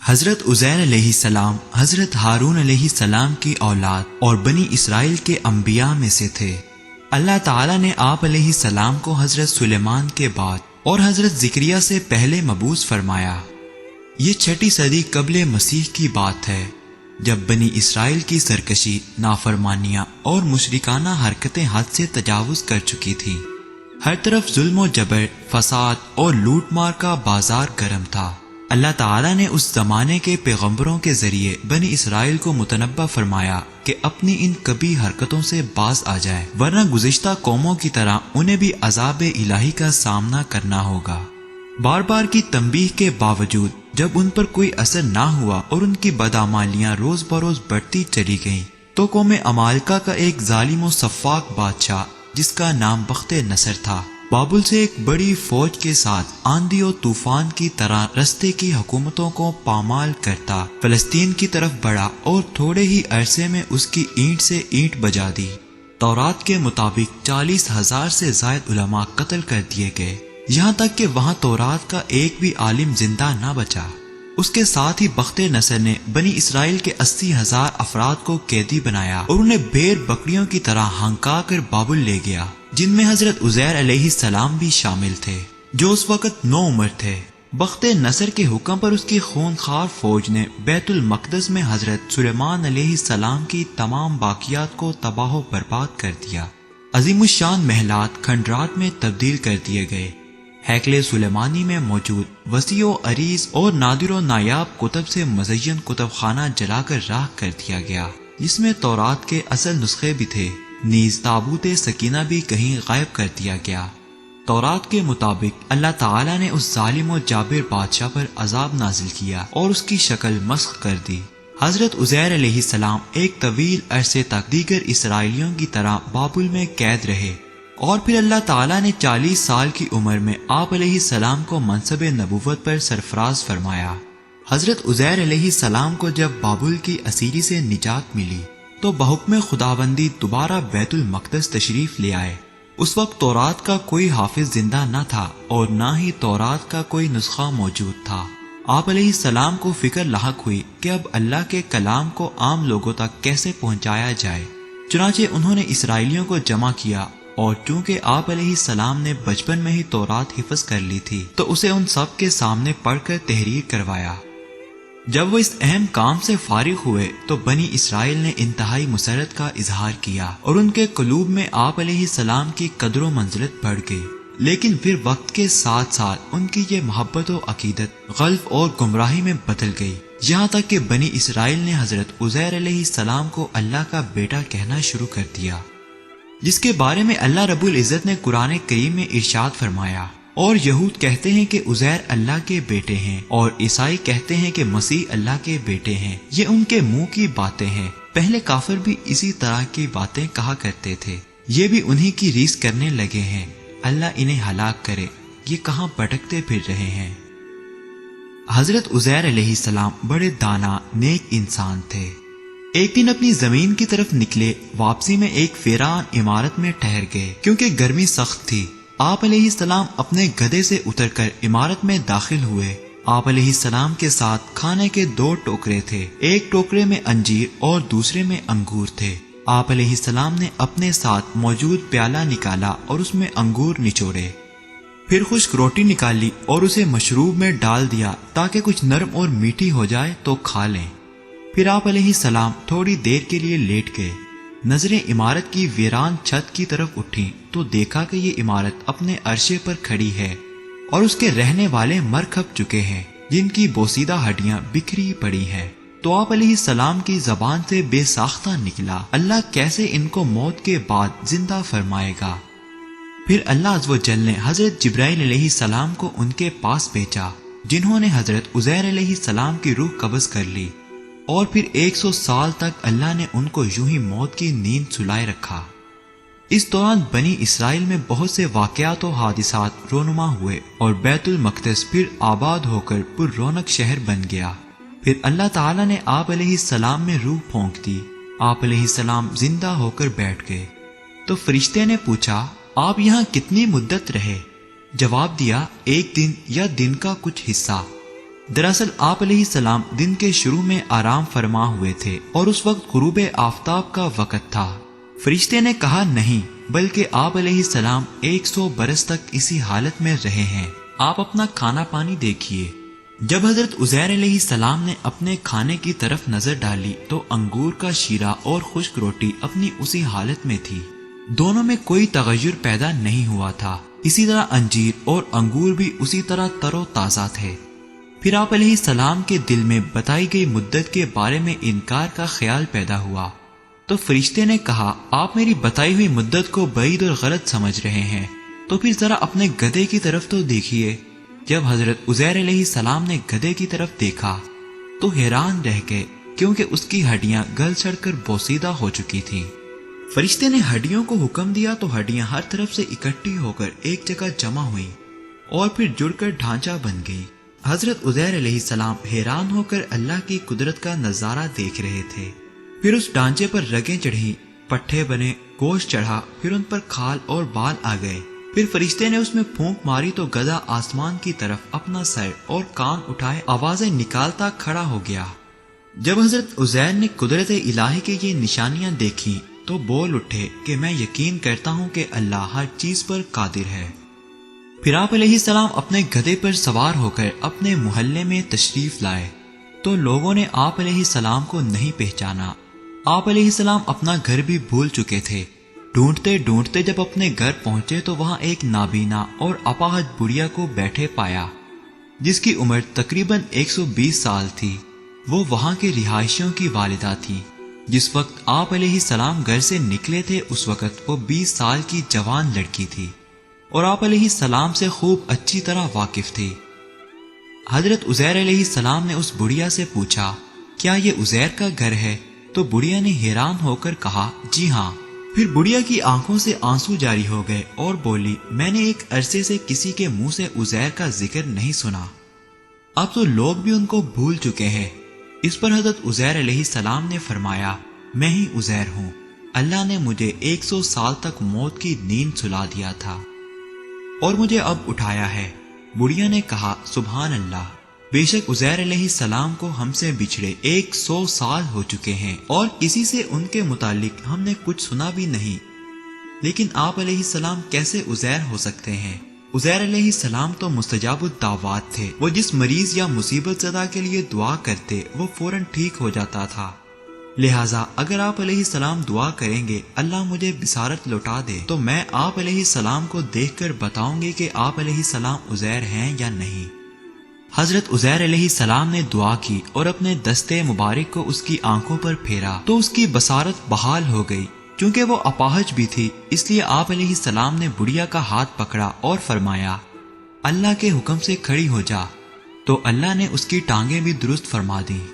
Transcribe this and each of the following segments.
حضرت عزیر علیہ السلام حضرت ہارون علیہ السلام کی اولاد اور بنی اسرائیل کے انبیاء میں سے تھے۔ اللہ تعالیٰ نے آپ علیہ السلام کو حضرت سلیمان کے بعد اور حضرت زکریا سے پہلے مبعوث فرمایا۔ یہ 6 صدی قبل مسیح کی بات ہے، جب بنی اسرائیل کی سرکشی، نافرمانیاں اور مشرکانہ حرکتیں حد سے تجاوز کر چکی تھیں۔ ہر طرف ظلم و جبر، فساد اور لوٹ مار کا بازار گرم تھا۔ اللہ تعالیٰ نے اس زمانے کے پیغمبروں کے ذریعے بنی اسرائیل کو متنبہ فرمایا کہ اپنی ان کبھی حرکتوں سے باز آ جائیں، ورنہ گزشتہ قوموں کی طرح انہیں بھی عذاب الہی کا سامنا کرنا ہوگا۔ بار بار کی تنبیہ کے باوجود جب ان پر کوئی اثر نہ ہوا اور ان کی بدعمالیاں روز بروز بڑھتی چلی گئیں، تو قوم عمالقہ کا ایک ظالم و سفاک بادشاہ جس کا نام بخت نصر تھا، بابل سے ایک بڑی فوج کے ساتھ آندھی و طوفان کی طرح رستے کی حکومتوں کو پامال کرتا فلسطین کی طرف بڑھا اور تھوڑے ہی عرصے میں اس کی اینٹ سے اینٹ بجا دی۔ تورات کے مطابق 40,000 سے زائد علماء قتل کر دیے گئے، یہاں تک کہ وہاں تورات کا ایک بھی عالم زندہ نہ بچا۔ اس کے ساتھ ہی بخت نصر نے بنی اسرائیل کے 80,000 افراد کو قیدی بنایا اور انہیں بھیڑ بکریوں کی طرح ہنکا کر بابل لے گیا، جن میں حضرت عزیر علیہ السلام بھی شامل تھے، جو اس وقت نوعمر تھے۔ بخت نصر کے حکم پر اس کی خونخوار فوج نے بیت المقدس میں حضرت سلیمان علیہ السلام کی تمام باقیات کو تباہ و برباد کر دیا۔ عظیم الشان محلات کھنڈرات میں تبدیل کر دیے گئے۔ ہیکل سلیمانی میں موجود وسیع و عریض اور نادر و نایاب کتب سے مزین کتب خانہ جلا کر راکھ کر دیا گیا، جس میں تورات کے اصل نسخے بھی تھے، نیز تابوت سکینہ بھی کہیں غائب کر دیا گیا۔ تورات کے مطابق اللہ تعالیٰ نے اس ظالم و جابر بادشاہ پر عذاب نازل کیا اور اس کی شکل مسخ کر دی۔ حضرت عزیر علیہ السلام ایک طویل عرصے تک دیگر اسرائیلیوں کی طرح بابل میں قید رہے، اور پھر اللہ تعالیٰ نے 40 سال کی عمر میں آپ علیہ السلام کو منصب نبوت پر سرفراز فرمایا۔ حضرت عزیر علیہ السلام کو جب بابل کی اسیری سے نجات ملی تو بحکم خداوندی دوبارہ بیت المقدس تشریف لے آئے۔ اس وقت تورات کا کوئی حافظ زندہ نہ تھا اور نہ ہی تورات کا کوئی نسخہ موجود تھا۔ آپ علیہ السلام کو فکر لاحق ہوئی کہ اب اللہ کے کلام کو عام لوگوں تک کیسے پہنچایا جائے، چنانچہ انہوں نے اسرائیلیوں کو جمع کیا، اور چونکہ آپ علیہ السلام نے بچپن میں ہی تورات حفظ کر لی تھی تو اسے ان سب کے سامنے پڑھ کر تحریر کروایا۔ جب وہ اس اہم کام سے فارغ ہوئے تو بنی اسرائیل نے انتہائی مسرت کا اظہار کیا اور ان کے قلوب میں آپ علیہ السلام کی قدر و منزلت بڑھ گئی، لیکن پھر وقت کے ساتھ ساتھ ان کی یہ محبت و عقیدت غلف اور گمراہی میں بدل گئی، یہاں تک کہ بنی اسرائیل نے حضرت عزیر علیہ السلام کو اللہ کا بیٹا کہنا شروع کر دیا، جس کے بارے میں اللہ رب العزت نے قرآن کریم میں ارشاد فرمایا، اور یہود کہتے ہیں کہ عزیر اللہ کے بیٹے ہیں اور عیسائی کہتے ہیں کہ مسیح اللہ کے بیٹے ہیں، یہ ان کے منہ کی باتیں ہیں۔ پہلے کافر بھی اسی طرح کی باتیں کہا کرتے تھے، یہ بھی انہی کی ریس کرنے لگے ہیں، اللہ انہیں ہلاک کرے، یہ کہاں بھٹکتے پھر رہے ہیں۔ حضرت عزیر علیہ السلام بڑے دانا نیک انسان تھے۔ ایک دن اپنی زمین کی طرف نکلے، واپسی میں ایک ویران عمارت میں ٹھہر گئے کیونکہ گرمی سخت تھی۔ آپ علیہ السلام اپنے گدھے سے اتر کر عمارت میں داخل ہوئے۔ آپ علیہ السلام کے ساتھ کھانے کے 2 ٹوکرے تھے، ایک ٹوکرے میں انجیر اور دوسرے میں انگور تھے۔ آپ علیہ السلام نے اپنے ساتھ موجود پیالہ نکالا اور اس میں انگور نچوڑے، پھر خشک روٹی نکالی اور اسے مشروب میں ڈال دیا تاکہ کچھ نرم اور میٹھی ہو جائے تو کھا لیں۔ پھر آپ علیہ السلام تھوڑی دیر کے لیے لیٹ گئے۔ نظریں عمارت کی ویران چھت کی طرف اٹھیں تو دیکھا کہ یہ عمارت اپنے عرشے پر کھڑی ہے اور اس کے رہنے والے مر کھپ چکے ہیں، جن کی بوسیدہ ہڈیاں بکھری پڑی ہیں۔ تو آپ علیہ السلام کی زبان سے بے ساختہ نکلا، اللہ کیسے ان کو موت کے بعد زندہ فرمائے گا؟ پھر اللہ عز و جل نے حضرت جبرائیل علیہ السلام کو ان کے پاس بھیجا، جنہوں نے حضرت عزیر علیہ السلام کی روح قبض کر لی، اور پھر 100 سال تک اللہ نے ان کو یوں ہی موت کی نیند سلائے رکھا۔ اس دوران بنی اسرائیل میں بہت سے واقعات و حادثات رونما ہوئے اور بیت المقدس پھر آباد ہو کر پر رونق شہر بن گیا۔ پھر اللہ تعالیٰ نے آپ علیہ السلام میں روح پھونک دی، آپ علیہ السلام زندہ ہو کر بیٹھ گئے۔ تو فرشتے نے پوچھا، آپ یہاں کتنی مدت رہے؟ جواب دیا، 1 دن یا دن کا کچھ حصہ۔ دراصل آپ علیہ السلام دن کے شروع میں آرام فرما ہوئے تھے اور اس وقت غروب آفتاب کا وقت تھا۔ فرشتے نے کہا نہیں، بلکہ آپ علیہ السلام 100 برس تک اسی حالت میں رہے ہیں، آپ اپنا کھانا پانی دیکھیے۔ جب حضرت عزیر علیہ السلام نے اپنے کھانے کی طرف نظر ڈالی تو انگور کا شیرہ اور خشک روٹی اپنی اسی حالت میں تھی، دونوں میں کوئی تغیر پیدا نہیں ہوا تھا۔ اسی طرح انجیر اور انگور بھی اسی طرح تر و تازہ تھے۔ پھر آپ علیہ السلام کے دل میں بتائی گئی مدت کے بارے میں انکار کا خیال پیدا ہوا، تو فرشتے نے کہا آپ میری بتائی ہوئی مدت کو بعید اور غلط سمجھ رہے ہیں، تو پھر ذرا اپنے گدھے کی طرف تو دیکھیے۔ جب حضرت عزیر علیہ السلام نے گدھے کی طرف دیکھا تو حیران رہ گئے، کیونکہ اس کی ہڈیاں گل سڑ کر بوسیدہ ہو چکی تھیں۔ فرشتے نے ہڈیوں کو حکم دیا تو ہڈیاں ہر طرف سے اکٹھی ہو کر ایک جگہ جمع ہوئیں اور پھر جڑ کر ڈھانچہ بن گئی۔ حضرت عزیر علیہ السلام حیران ہو کر اللہ کی قدرت کا نظارہ دیکھ رہے تھے۔ پھر اس ڈھانچے پر رگیں چڑھی، پٹھے بنے، گوشت چڑھا، پھر ان پر کھال اور بال آ گئے۔ پھر فرشتے نے اس میں پھونک ماری تو گدھا آسمان کی طرف اپنا سر اور کان اٹھائے آوازیں نکالتا کھڑا ہو گیا۔ جب حضرت عزیر نے قدرت الہی کی یہ نشانیاں دیکھی تو بول اٹھے کہ میں یقین کرتا ہوں کہ اللہ ہر چیز پر قادر ہے۔ پھر آپ علیہ السلام اپنے گدھے پر سوار ہو کر اپنے محلے میں تشریف لائے تو لوگوں نے آپ علیہ السلام کو نہیں پہچانا۔ آپ علیہ السلام اپنا گھر بھی بھول چکے تھے۔ ڈھونڈتے ڈھونڈتے جب اپنے گھر پہنچے تو وہاں ایک نابینا اور اپاہج بڑھیا کو بیٹھے پایا، جس کی عمر تقریباً 120 سال تھی۔ وہ وہاں کے رہائشیوں کی والدہ تھی۔ جس وقت آپ علیہ السلام گھر سے نکلے تھے اس وقت وہ 20 سال کی جوان لڑکی تھی اور آپ علیہ السلام سے خوب اچھی طرح واقف تھی۔ حضرت عزیر علیہ السلام نے اس بڑھیا سے پوچھا کیا یہ عزیر کا گھر ہے؟ تو بڑھیا نے حیران ہو کر کہا جی ہاں۔ پھر بڑھیا کی آنکھوں سے آنسو جاری ہو گئے اور بولی میں نے ایک عرصے سے کسی کے منہ سے عزیر کا ذکر نہیں سنا، اب تو لوگ بھی ان کو بھول چکے ہیں۔ اس پر حضرت عزیر علیہ السلام نے فرمایا میں ہی عزیر ہوں، اللہ نے مجھے 100 سال تک موت کی نیند سلا دیا تھا اور مجھے اب اٹھایا ہے۔ بڑھیا نے کہا سبحان اللہ، بے شک عزیر علیہ السلام کو ہم سے بچھڑے 100 سال ہو چکے ہیں اور کسی سے ان کے متعلق ہم نے کچھ سنا بھی نہیں، لیکن آپ علیہ السلام کیسے عزیر ہو سکتے ہیں؟ عزیر علیہ السلام تو مستجاب الدعوات تھے، وہ جس مریض یا مصیبت زدہ کے لیے دعا کرتے وہ فوراً ٹھیک ہو جاتا تھا۔ لہٰذا اگر آپ علیہ السلام دعا کریں گے اللہ مجھے بصارت لوٹا دے تو میں آپ علیہ السلام کو دیکھ کر بتاؤں گی کہ آپ علیہ السلام عزیر ہیں یا نہیں۔ حضرت عزیر علیہ السلام نے دعا کی اور اپنے دستے مبارک کو اس کی آنکھوں پر پھیرا تو اس کی بصارت بحال ہو گئی۔ چونکہ وہ اپاہج بھی تھی اس لیے آپ علیہ السلام نے بڑھیا کا ہاتھ پکڑا اور فرمایا اللہ کے حکم سے کھڑی ہو جا، تو اللہ نے اس کی ٹانگیں بھی درست فرما دیں۔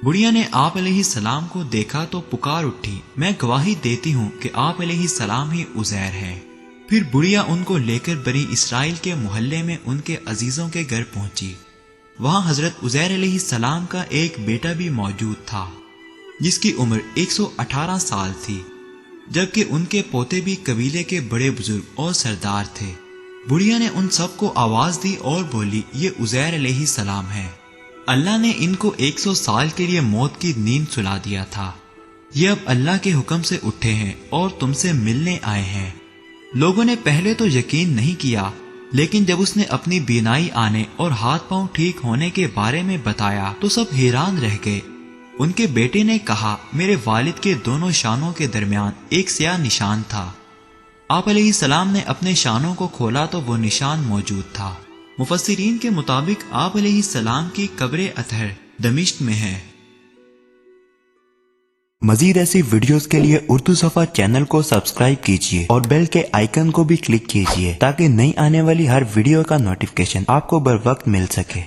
بڑھیا نے آپ علیہ السلام کو دیکھا تو پکار اٹھی میں گواہی دیتی ہوں کہ آپ علیہ السلام ہی عزیر ہے۔ پھر بڑھیا ان کو لے کر بنی اسرائیل کے محلے میں ان کے عزیزوں کے گھر پہنچی۔ وہاں حضرت عزیر علیہ السلام کا ایک بیٹا بھی موجود تھا جس کی عمر 118 سال تھی، جبکہ ان کے پوتے بھی قبیلے کے بڑے بزرگ اور سردار تھے۔ بڑھیا نے ان سب کو آواز دی اور بولی یہ عزیر علیہ السلام ہے، اللہ نے ان کو 100 سال کے لیے موت کی نیند سلا دیا تھا، یہ اب اللہ کے حکم سے اٹھے ہیں اور تم سے ملنے آئے ہیں۔ لوگوں نے پہلے تو یقین نہیں کیا، لیکن جب اس نے اپنی بینائی آنے اور ہاتھ پاؤں ٹھیک ہونے کے بارے میں بتایا تو سب حیران رہ گئے۔ ان کے بیٹے نے کہا میرے والد کے دونوں شانوں کے درمیان ایک سیاہ نشان تھا۔ آپ علیہ السلام نے اپنے شانوں کو کھولا تو وہ نشان موجود تھا۔ مفسرین کے مطابق آپ علیہ السلام کی قبر اطہر دمشق میں ہے۔ مزید ایسی ویڈیوز کے لیے اردو صفحہ چینل کو سبسکرائب کیجیے اور بیل کے آئیکن کو بھی کلک کیجیے تاکہ نئی آنے والی ہر ویڈیو کا نوٹیفکیشن آپ کو بر وقت مل سکے۔